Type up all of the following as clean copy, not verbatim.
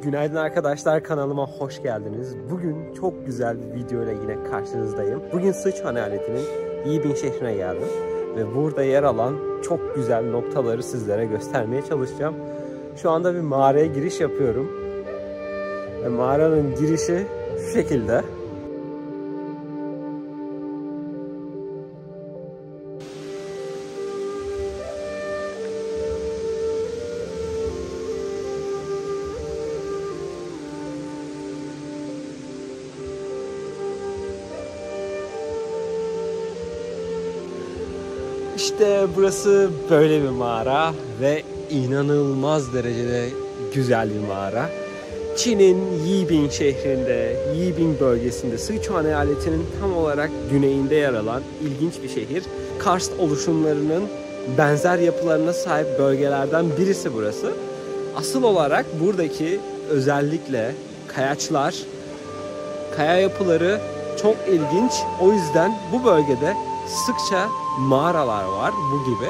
Günaydın arkadaşlar, kanalıma hoş geldiniz. Bugün çok güzel bir video ile yine karşınızdayım. Bugün Sichuan eyaletinin Yibin şehrine geldim. Ve burada yer alan çok güzel noktaları sizlere göstermeye çalışacağım. Şu anda bir mağaraya giriş yapıyorum. Ve mağaranın girişi şu şekilde. İşte burası böyle bir mağara ve inanılmaz derecede güzel bir mağara. Çin'in Yibin şehrinde, Yibin bölgesinde, Sichuan eyaletinin tam olarak güneyinde yer alan ilginç bir şehir. Karst oluşumlarının benzer yapılarına sahip bölgelerden birisi burası. Asıl olarak buradaki özellikle kayaçlar, kaya yapıları çok ilginç. O yüzden bu bölgede sıkça mağaralar var bu gibi.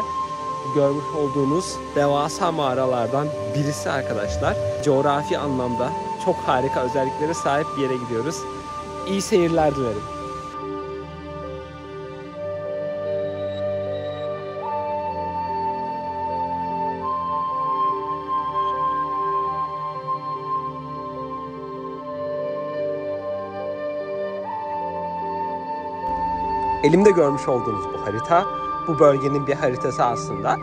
Görmüş olduğunuz devasa mağaralardan birisi arkadaşlar. Coğrafi anlamda çok harika özelliklere sahip bir yere gidiyoruz. İyi seyirler dilerim. Elimde görmüş olduğunuz bu harita, bu bölgenin bir haritası aslında.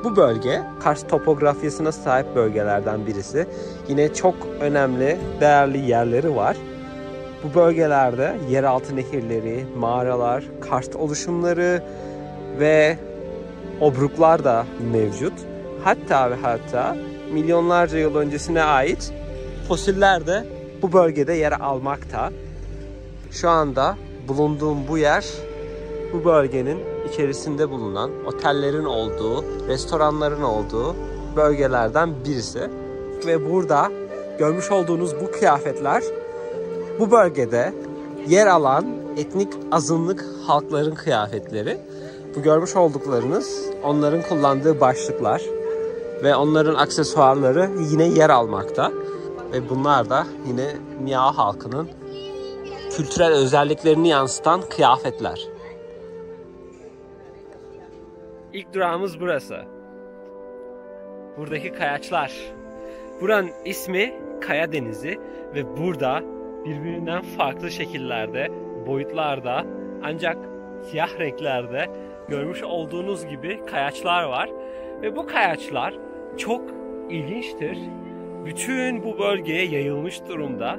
Bu bölge, Kars topografyasına sahip bölgelerden birisi. Yine çok önemli, değerli yerleri var. Bu bölgelerde yeraltı nehirleri, mağaralar, karst oluşumları ve obruklar da mevcut. Hatta ve hatta milyonlarca yıl öncesine ait fosiller de bu bölgede yer almakta. Şu anda bulunduğum bu yer, bu bölgenin içerisinde bulunan otellerin olduğu, restoranların olduğu bölgelerden birisi. Ve burada görmüş olduğunuz bu kıyafetler bu bölgede yer alan etnik azınlık halkların kıyafetleri. Bu görmüş olduklarınız onların kullandığı başlıklar ve onların aksesuarları yine yer almakta. Ve bunlar da yine Miao halkının kültürel özelliklerini yansıtan kıyafetler. İlk durağımız burası. Buradaki kayaçlar. Buranın ismi Kaya Denizi ve burada birbirinden farklı şekillerde, boyutlarda ancak siyah renklerde görmüş olduğunuz gibi kayaçlar var. Ve bu kayaçlar çok ilginçtir. Bütün bu bölgeye yayılmış durumda.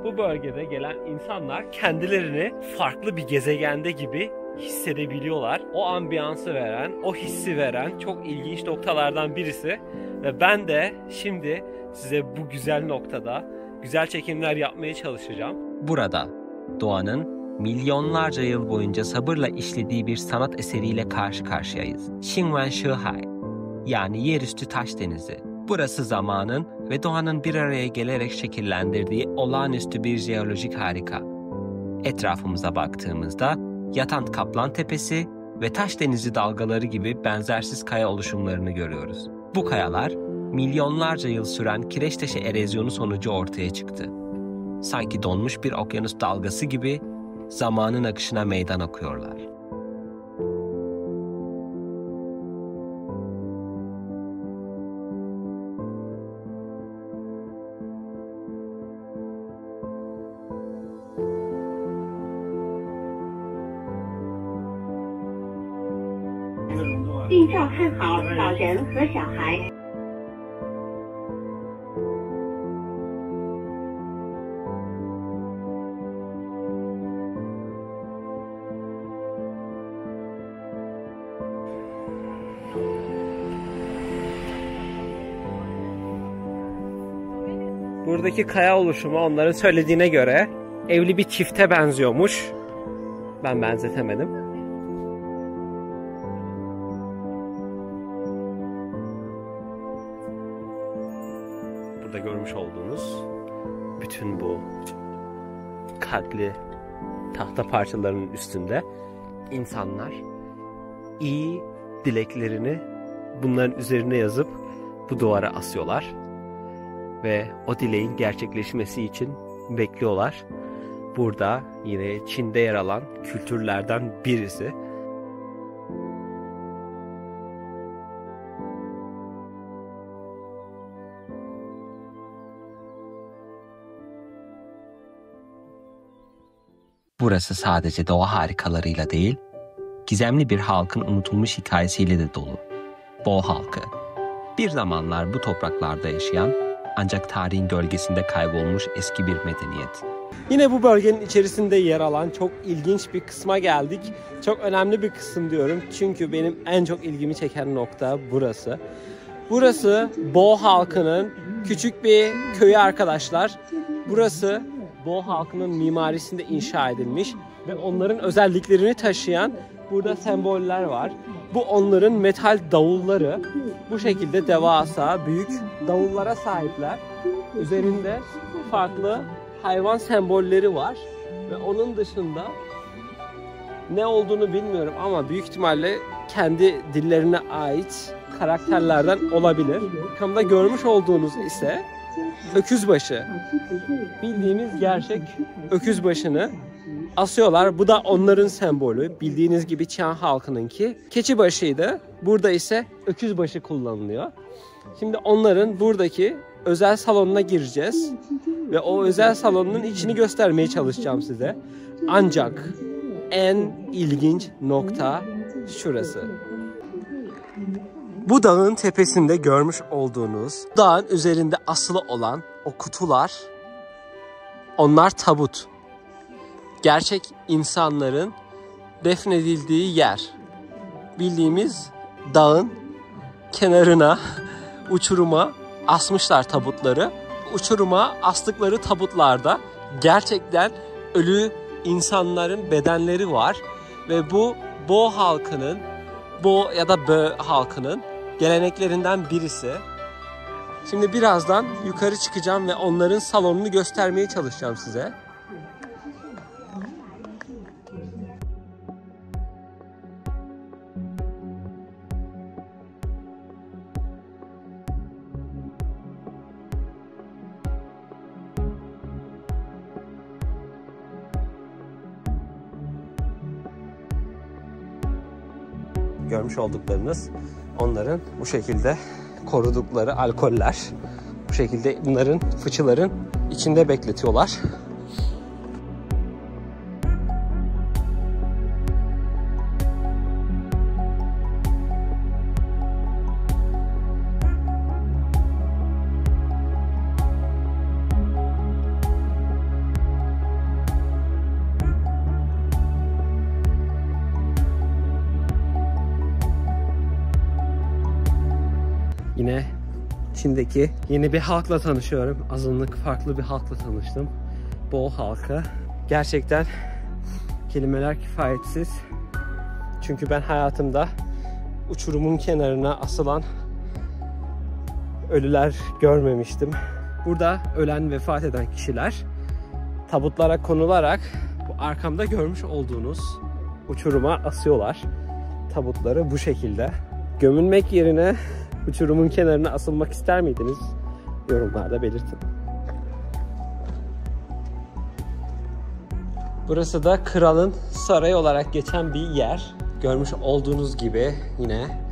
Bu bölgede gelen insanlar kendilerini farklı bir gezegende gibi hissedebiliyorlar. O ambiyansı veren, o hissi veren çok ilginç noktalardan birisi. Ve ben de şimdi size bu güzel noktada güzel çekimler yapmaya çalışacağım. Burada doğanın milyonlarca yıl boyunca sabırla işlediği bir sanat eseriyle karşı karşıyayız. Xingwan Shihai, yani yerüstü taş denizi. Burası zamanın ve doğanın bir araya gelerek şekillendirdiği olağanüstü bir jeolojik harika. Etrafımıza baktığımızda Yatan Kaplan Tepesi ve Taş Denizi dalgaları gibi benzersiz kaya oluşumlarını görüyoruz. Bu kayalar milyonlarca yıl süren kireç taşı erozyonu sonucu ortaya çıktı. Sanki donmuş bir okyanus dalgası gibi zamanın akışına meydan okuyorlar. Buradaki kaya oluşumu onların söylediğine göre evli bir çifte benziyormuş. Ben benzetemedim. Burada görmüş olduğunuz bütün bu kalpli tahta parçalarının üstünde insanlar iyi dileklerini bunların üzerine yazıp bu duvara asıyorlar. ve o dileğin gerçekleşmesi için bekliyorlar. Burada yine Çin'de yer alan kültürlerden birisi. Burası sadece doğa harikalarıyla değil, gizemli bir halkın unutulmuş hikayesiyle de dolu. Bo halkı. Bir zamanlar bu topraklarda yaşayan, ancak tarihin gölgesinde kaybolmuş eski bir medeniyet. Yine bu bölgenin içerisinde yer alan çok ilginç bir kısma geldik. Çok önemli bir kısım diyorum çünkü benim en çok ilgimi çeken nokta burası. Burası Bo halkının küçük bir köyü arkadaşlar. Burası Bo halkının mimarisinde inşa edilmiş ve onların özelliklerini taşıyan burada semboller var. Bu onların metal davulları. Bu şekilde devasa, büyük davullara sahipler. Üzerinde farklı hayvan sembolleri var ve onun dışında ne olduğunu bilmiyorum ama büyük ihtimalle kendi dillerine ait karakterlerden olabilir. Arkamda görmüş olduğunuz ise öküzbaşı. Bildiğimiz gerçek öküzbaşını asıyorlar. Bu da onların sembolü. Bildiğiniz gibi Çin halkınınki keçibaşıydı. Burada ise öküzbaşı kullanılıyor. Şimdi onların buradaki özel salonuna gireceğiz. Ve o özel salonun içini göstermeye çalışacağım size. Ancak en ilginç nokta şurası. Bu dağın tepesinde görmüş olduğunuz, dağın üzerinde asılı olan o kutular, onlar tabut. Gerçek insanların defnedildiği yer. Bildiğimiz dağın kenarına, uçuruma asmışlar tabutları. Uçuruma astıkları tabutlarda gerçekten ölü insanların bedenleri var. Ve bu Bo halkının, Bo ya da Bö halkının geleneklerinden birisi. Şimdi birazdan yukarı çıkacağım ve onların salonunu göstermeye çalışacağım size. Görmüş olduklarınız onların bu şekilde korudukları alkoller. Bu şekilde bunların fıçıların içinde bekletiyorlar. Yine Çin'deki yeni bir halkla tanışıyorum. Azınlık farklı bir halkla tanıştım. Bo halkı. Gerçekten kelimeler kifayetsiz. Çünkü ben hayatımda uçurumun kenarına asılan ölüler görmemiştim. Burada ölen, vefat eden kişiler tabutlara konularak bu arkamda görmüş olduğunuz uçuruma asıyorlar. Tabutları bu şekilde. Gömülmek yerine uçurumun kenarına asılmak ister miydiniz? Yorumlarda belirtin. Burası da kralın sarayı olarak geçen bir yer. Görmüş olduğunuz gibi yine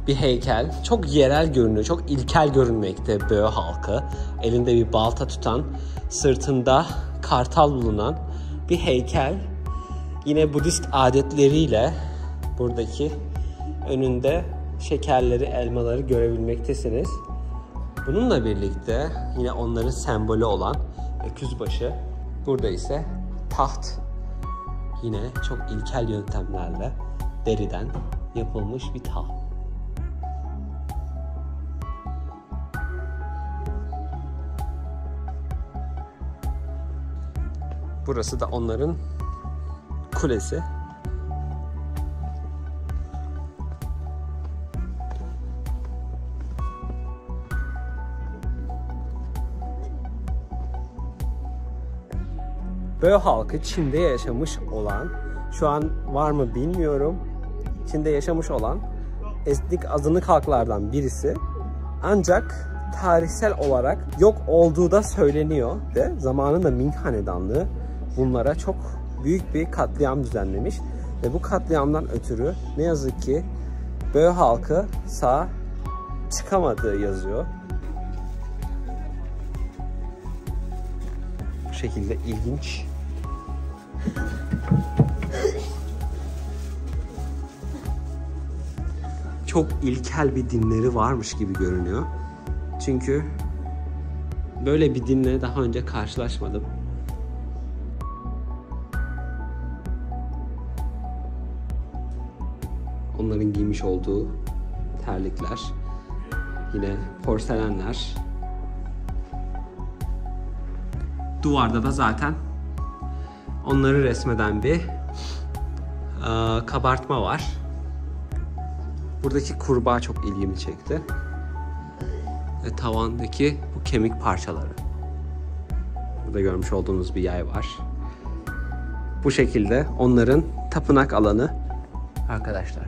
bir heykel. Çok yerel görünüyor, çok ilkel görünmekte Bö halkı. Elinde bir balta tutan, sırtında kartal bulunan bir heykel. Yine Budist adetleriyle buradaki önünde şekerleri, elmaları görebilmektesiniz. Bununla birlikte yine onların sembolü olan öküzbaşı. Burada ise taht. Yine çok ilkel yöntemlerle deriden yapılmış bir taht. Burası da onların kulesi. Bö halkı Çin'de yaşamış olan, şu an var mı bilmiyorum, Çin'de yaşamış olan etnik azınlık halklardan birisi. Ancak tarihsel olarak yok olduğu da söyleniyor ve zamanında Ming Hanedanlığı bunlara çok büyük bir katliam düzenlemiş ve bu katliamdan ötürü ne yazık ki Böğ halkı sağ çıkamadığı yazıyor. Bu şekilde ilginç. Çok ilkel bir dinleri varmış gibi görünüyor. Çünkü böyle bir dinle daha önce karşılaşmadım. Onların giymiş olduğu terlikler, yine porselenler. Duvarda da zaten onları resmeden bir kabartma var. Buradaki kurbağa çok ilgimi çekti. Ve tavandaki bu kemik parçaları. Burada görmüş olduğunuz bir yay var. Bu şekilde onların tapınak alanı arkadaşlar.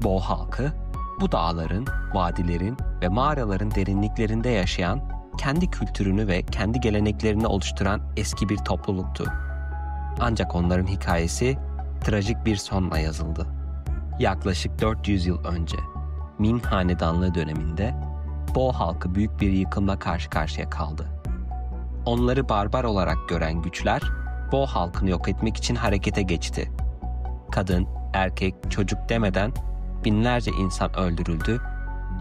Bo halkı, bu dağların, vadilerin ve mağaraların derinliklerinde yaşayan, kendi kültürünü ve kendi geleneklerini oluşturan eski bir topluluktu. Ancak onların hikayesi trajik bir sonla yazıldı. Yaklaşık 400 yıl önce, Ming Hanedanlığı döneminde Bo halkı büyük bir yıkımla karşı karşıya kaldı. Onları barbar olarak gören güçler, Bo halkını yok etmek için harekete geçti. Kadın, erkek, çocuk demeden binlerce insan öldürüldü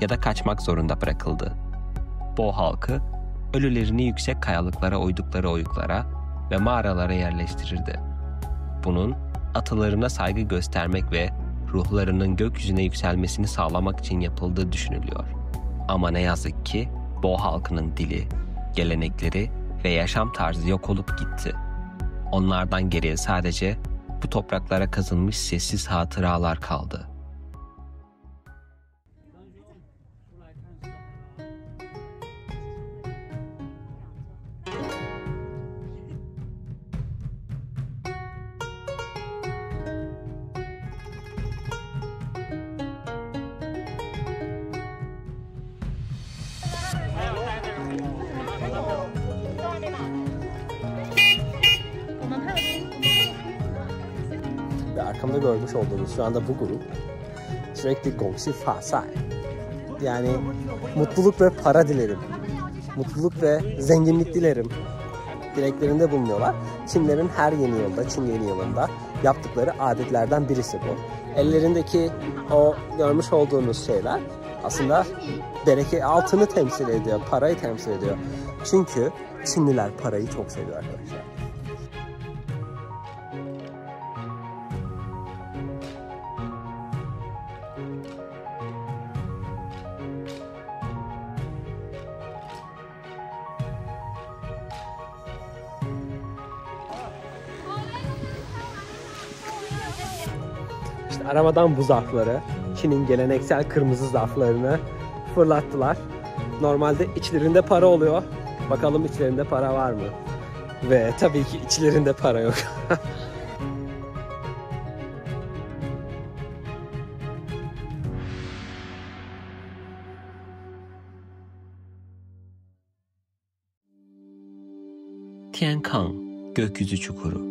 ya da kaçmak zorunda bırakıldı. Bo halkı, ölülerini yüksek kayalıklara oydukları oyuklara ve mağaralara yerleştirirdi. Bunun, atalarına saygı göstermek ve ruhlarının gökyüzüne yükselmesini sağlamak için yapıldığı düşünülüyor. Ama ne yazık ki Bo halkının dili, gelenekleri ve yaşam tarzı yok olup gitti. Onlardan geriye sadece bu topraklara kazınmış sessiz hatıralar kaldı. Ve arkamda görmüş olduğunuz şu anda bu grup sürekli gongxi fa sai. Yani mutluluk ve para dilerim. Mutluluk ve zenginlik dilerim. Dileklerinde bulunuyorlar. Çinlerin her yeni yılda, Çin yeni yılında yaptıkları adetlerden birisi bu. Ellerindeki o görmüş olduğunuz şeyler aslında bereket, altını temsil ediyor, parayı temsil ediyor. Çünkü Çinliler parayı çok seviyor arkadaşlar. İşte arabadan bu zarfları, Çin'in geleneksel kırmızı zarflarını fırlattılar. Normalde içlerinde para oluyor. Bakalım içlerinde para var mı? Ve tabii ki içlerinde para yok. Tiankang, gökyüzü çukuru.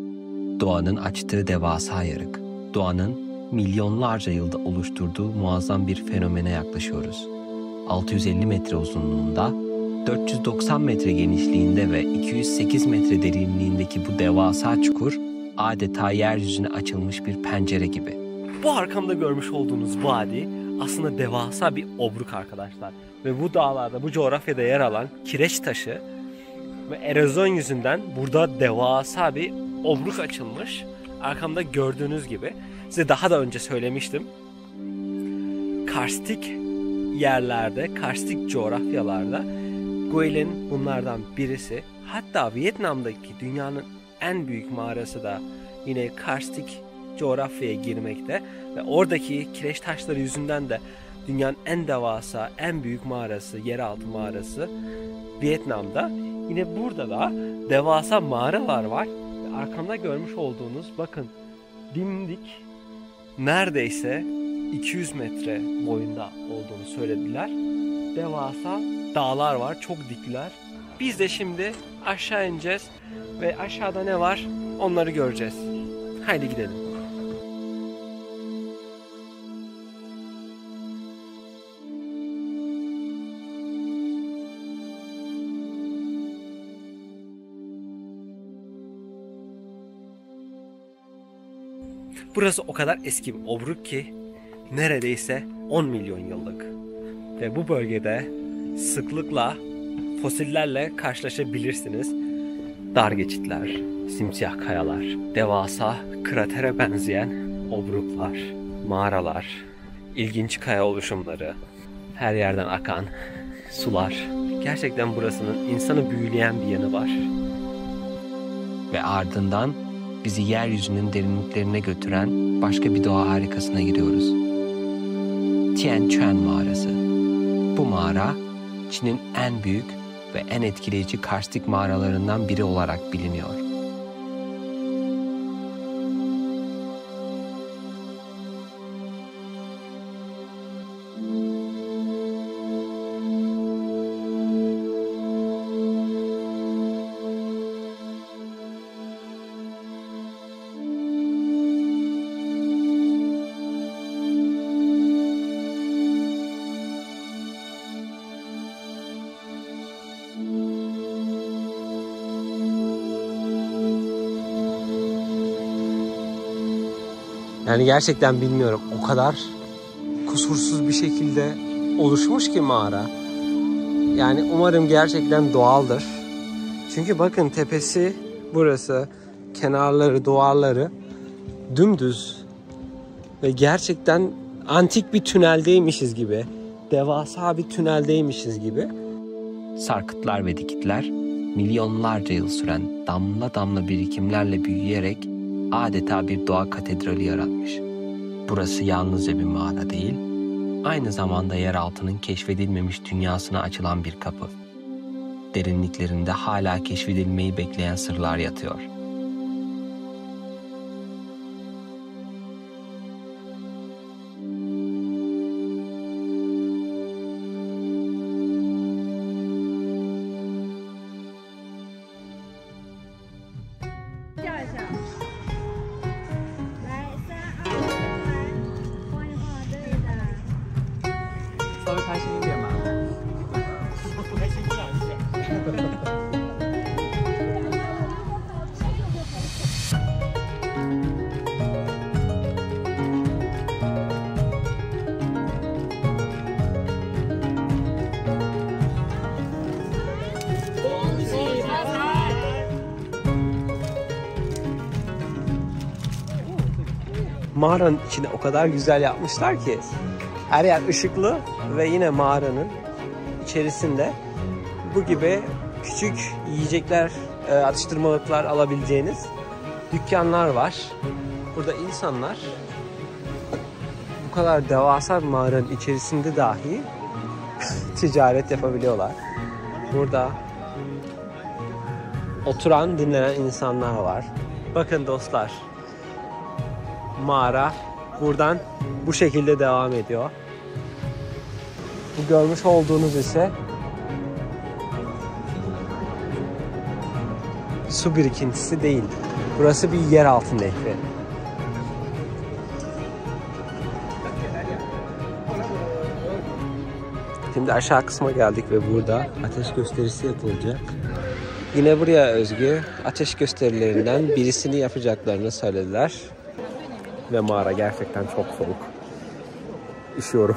Doğanın açtığı devasa yarık. Doğanın milyonlarca yılda oluşturduğu muazzam bir fenomene yaklaşıyoruz. 650 metre uzunluğunda, 490 metre genişliğinde ve 208 metre derinliğindeki bu devasa çukur adeta yeryüzüne açılmış bir pencere gibi. Bu arkamda görmüş olduğunuz vadi aslında devasa bir obruk arkadaşlar. Ve bu dağlarda, bu coğrafyada yer alan kireç taşı ve erozyon yüzünden burada devasa bir obruk açılmış. Arkamda gördüğünüz gibi, size daha da önce söylemiştim. Karstik yerlerde, karstik coğrafyalarda Guilin bunlardan birisi. Hatta Vietnam'daki dünyanın en büyük mağarası da yine karstik coğrafyaya girmekte. Ve oradaki kireç taşları yüzünden de dünyanın en devasa, en büyük mağarası, yeraltı mağarası Vietnam'da. Yine burada da devasa mağaralar var. Ve arkamda görmüş olduğunuz, bakın, dimdik, neredeyse 200 metre boyunda olduğunu söylediler. Devasa dağlar var, çok dikler. Biz de şimdi aşağı ineceğiz ve aşağıda ne var onları göreceğiz. Haydi gidelim. Burası o kadar eski bir obruk ki neredeyse 10 milyon yıllık. Ve bu bölgede sıklıkla fosillerle karşılaşabilirsiniz. Dar geçitler, simsiyah kayalar, devasa kratere benzeyen obruklar, mağaralar, ilginç kaya oluşumları, her yerden akan sular. Gerçekten burasının insanı büyüleyen bir yanı var. Ve ardından bizi yeryüzünün derinliklerine götüren başka bir doğa harikasına giriyoruz. Tien Çuen Mağarası. Bu mağara, Çin'in en büyük ve en etkileyici karstik mağaralarından biri olarak biliniyor. Yani gerçekten bilmiyorum. O kadar kusursuz bir şekilde oluşmuş ki mağara. Yani umarım gerçekten doğaldır. Çünkü bakın tepesi burası. Kenarları, duvarları dümdüz. Ve gerçekten antik bir tüneldeymişiz gibi. Devasa bir tüneldeymişiz gibi. Sarkıtlar ve dikitler milyonlarca yıl süren damla damla birikimlerle büyüyerek adeta bir doğa katedrali yaratmış. Burası yalnızca bir mağara değil, aynı zamanda yeraltının keşfedilmemiş dünyasına açılan bir kapı. Derinliklerinde hala keşfedilmeyi bekleyen sırlar yatıyor. Mağaranın içine o kadar güzel yapmışlar ki her yer ışıklı ve yine mağaranın içerisinde bu gibi küçük yiyecekler, atıştırmalıklar alabileceğiniz dükkanlar var. Burada insanlar bu kadar devasa bir mağaranın içerisinde dahi ticaret yapabiliyorlar. Burada oturan, dinlenen insanlar var. Bakın dostlar, mağara buradan bu şekilde devam ediyor. Bu görmüş olduğunuz ise su birikintisi değil. Burası bir yeraltı nehri. Şimdi aşağı kısma geldik ve burada ateş gösterisi yapılacak. Yine buraya özgü ateş gösterilerinden birisini yapacaklarını söylediler. Ve mağara gerçekten çok soğuk. Üşüyorum.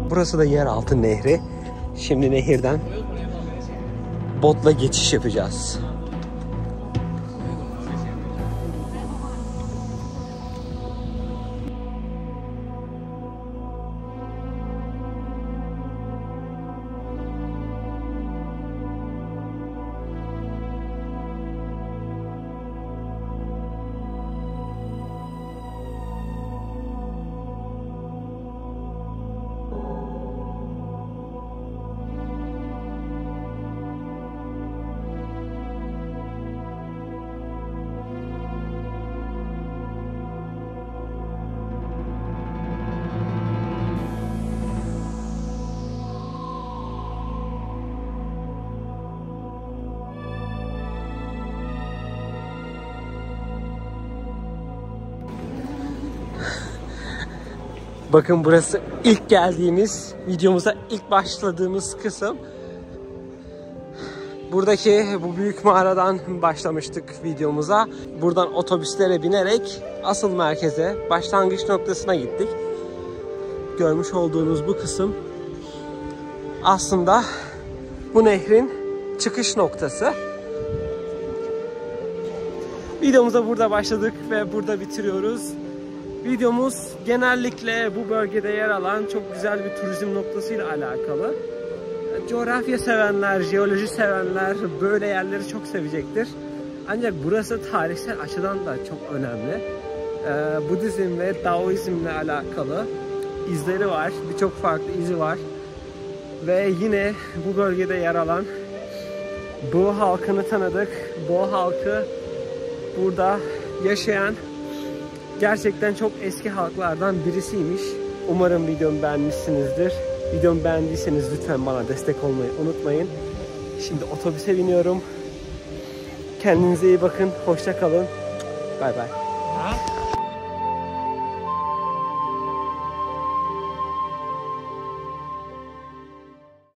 Burası da yeraltı nehri. Şimdi nehirden botla geçiş yapacağız. Bakın burası ilk geldiğimiz, videomuza ilk başladığımız kısım. Buradaki bu büyük mağaradan başlamıştık videomuza. Buradan otobüslere binerek asıl merkeze, başlangıç noktasına gittik. Görmüş olduğunuz bu kısım aslında bu nehrin çıkış noktası. Videomuza burada başladık ve burada bitiriyoruz. Videomuz genellikle bu bölgede yer alan çok güzel bir turizm noktasıyla alakalı. Coğrafya sevenler, jeoloji sevenler böyle yerleri çok sevecektir. Ancak burası tarihsel açıdan da çok önemli. Budizm ve Daoizmle alakalı izleri var. Birçok farklı izi var. Ve yine bu bölgede yer alan Bo halkını tanıdık. Bo halkı burada yaşayan gerçekten çok eski halklardan birisiymiş. Umarım videomu beğenmişsinizdir. Videomu beğendiyseniz lütfen bana destek olmayı unutmayın. Şimdi otobüse biniyorum. Kendinize iyi bakın. Hoşça kalın. Bay bay.